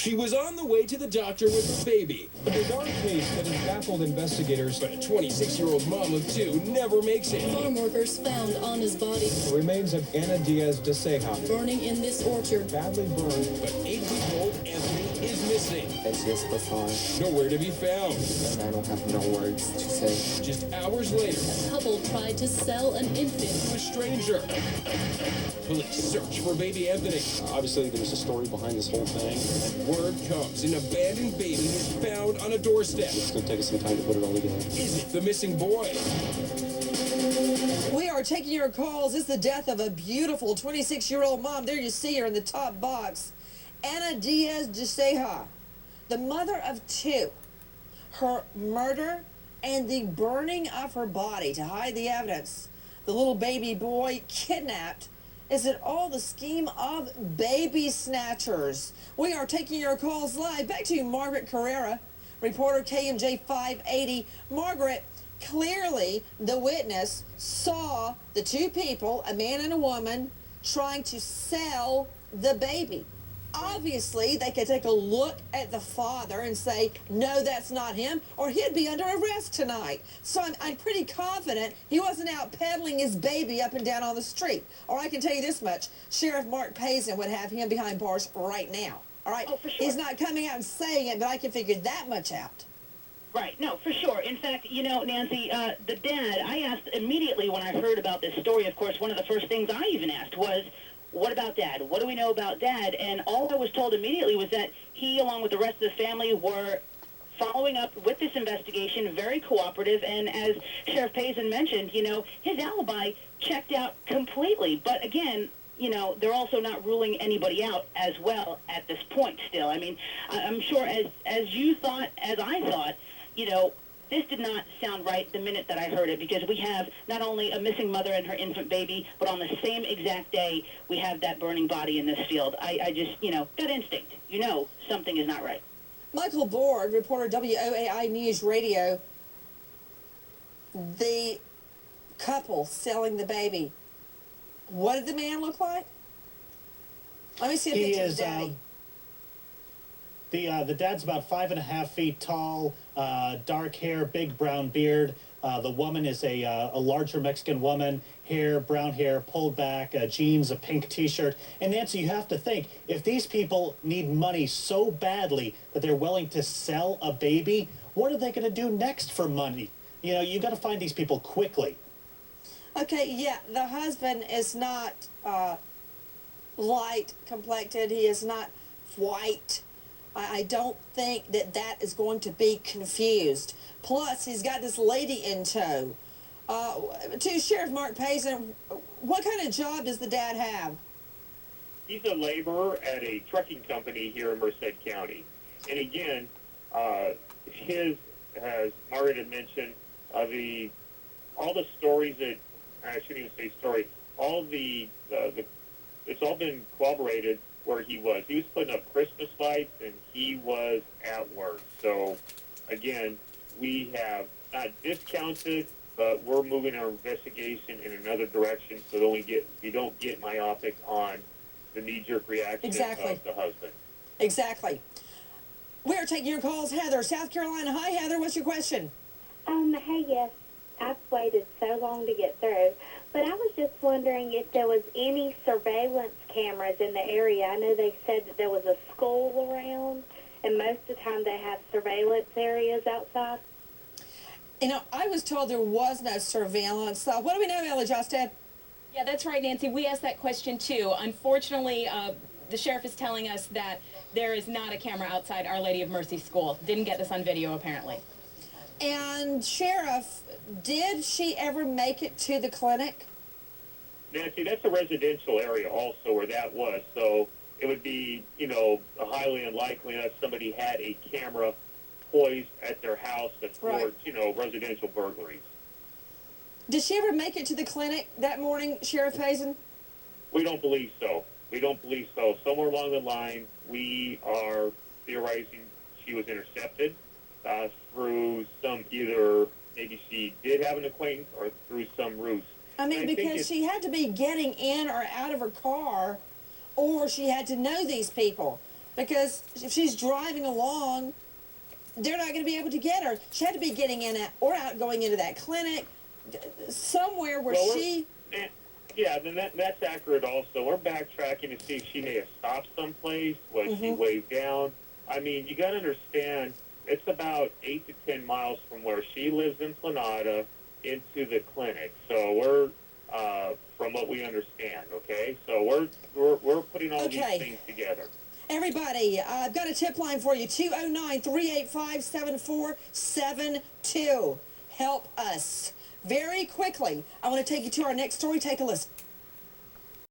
She was on the way to the doctor with her baby. A bizarre case that has baffled investigators. But a 26-year-old mom of two never makes it. Farm workers found on his body The remains of Lila Diaz DeCeja, burning in this orchard. badly burned. But 8-week-old Anthony is missing. It's just bizarre. Nowhere to be found. I don't have no words to say. Just hours later, A couple tried to sell an infant. to a stranger. Police search for baby Anthony. Obviously, there's a story behind this whole thing. And word comes, an abandoned baby is found on a doorstep. It's going to take us some time to put it all together. Is it the missing boy? We are taking your calls. It's the death of a beautiful 26-year-old mom. There you see her in the top box. Lila Diaz DeCeja, the mother of two. Her murder and the burning of her body to hide the evidence. The little baby boy kidnapped. Is it all the scheme of baby snatchers? We are taking your calls live. Back to you, Margaret Carrera, reporter KMJ 580. Margaret, clearly the witness saw the two people, a man and a woman, trying to sell the baby. Obviously, they could take a look at the father and say, no, that's not him, or he'd be under arrest tonight. So I'm pretty confident he wasn't out peddling his baby up and down on the street. Or I can tell you this much, Sheriff Mark Payson would have him behind bars right now. All right? Oh, for sure. He's not coming out and saying it, but I can figure that much out. Right, no, for sure. In fact, you know, Nancy, the dad, I asked immediately when I heard about this story, of course, one of the first things I even asked was, what about Dad? What do we know about Dad? And all I was told immediately was that he, along with the rest of the family, were following up with this investigation, very cooperative, and as Sheriff Payson mentioned, you know, his alibi checked out completely. But again, you know, they're also not ruling anybody out as well at this point still. I mean, I'm sure as you thought, as I thought, you know, this did not sound right the minute that I heard it, because we have not only a missing mother and her infant baby, but on the same exact day, we have that burning body in this field. I just, you know, gut instinct. You know something is not right. Michael Board, reporter WOAI News Radio, the couple selling the baby. What did the man look like? Let me see a picture of Daddy. The dad's about 5.5 feet tall, dark hair, big brown beard. The woman is a larger Mexican woman, brown hair, pulled back, jeans, a pink T-shirt. And Nancy, you have to think, if these people need money so badly that they're willing to sell a baby, what are they going to do next for money? You know, you got to find these people quickly. Okay, yeah, the husband is not light complected. He is not white. I don't think that is going to be confused. Plus, he's got this lady in tow. To Sheriff Mark Payson, what kind of job does the dad have? He's a laborer at a trucking company here in Merced County. And again, as Margaret had mentioned, all the stories that, I shouldn't even say story, it's all been corroborated where he was. He was putting up Christmas lights, and he was at work. So, again, we have not discounted, but we're moving our investigation in another direction so that we don't get myopic on the knee-jerk reaction of the husband. Exactly. We are taking your calls. Heather, South Carolina. Hi, Heather. What's your question? Hey, yes. I've waited so long to get through. But I was just wondering if there was any surveillance cameras in the area. I know they said that there was a school around, and most of the time they have surveillance areas outside. You know, I was told there was no surveillance. What do we know, Ella Justin? Yeah, that's right, Nancy. We asked that question, too. Unfortunately, the sheriff is telling us that there is not a camera outside Our Lady of Mercy School. Didn't get this on video, apparently. And, Sheriff, did she ever make it to the clinic? Nancy, that's a residential area also where that was. So it would be, you know, highly unlikely that somebody had a camera poised at their house for, you know, residential burglaries. Did she ever make it to the clinic that morning, Sheriff Payson? We don't believe so. We don't believe so. Somewhere along the line, we are theorizing she was intercepted through some either maybe she did have an acquaintance or through some ruse. I mean, because she had to be getting in or out of her car, or she had to know these people. Because if she's driving along, they're not going to be able to get her. She had to be getting in at, or out going into that clinic, somewhere where she... Yeah, then that's accurate also. We're backtracking to see if she may have stopped someplace. Was she waved down? I mean, you got to understand, it's about 8 to 10 miles from where she lives in Planada into the clinic. So we're, from what we understand, okay? So we're putting all these things together. Everybody, I've got a tip line for you, 209-385-7472. Help us. Very quickly, I want to take you to our next story. Take a listen.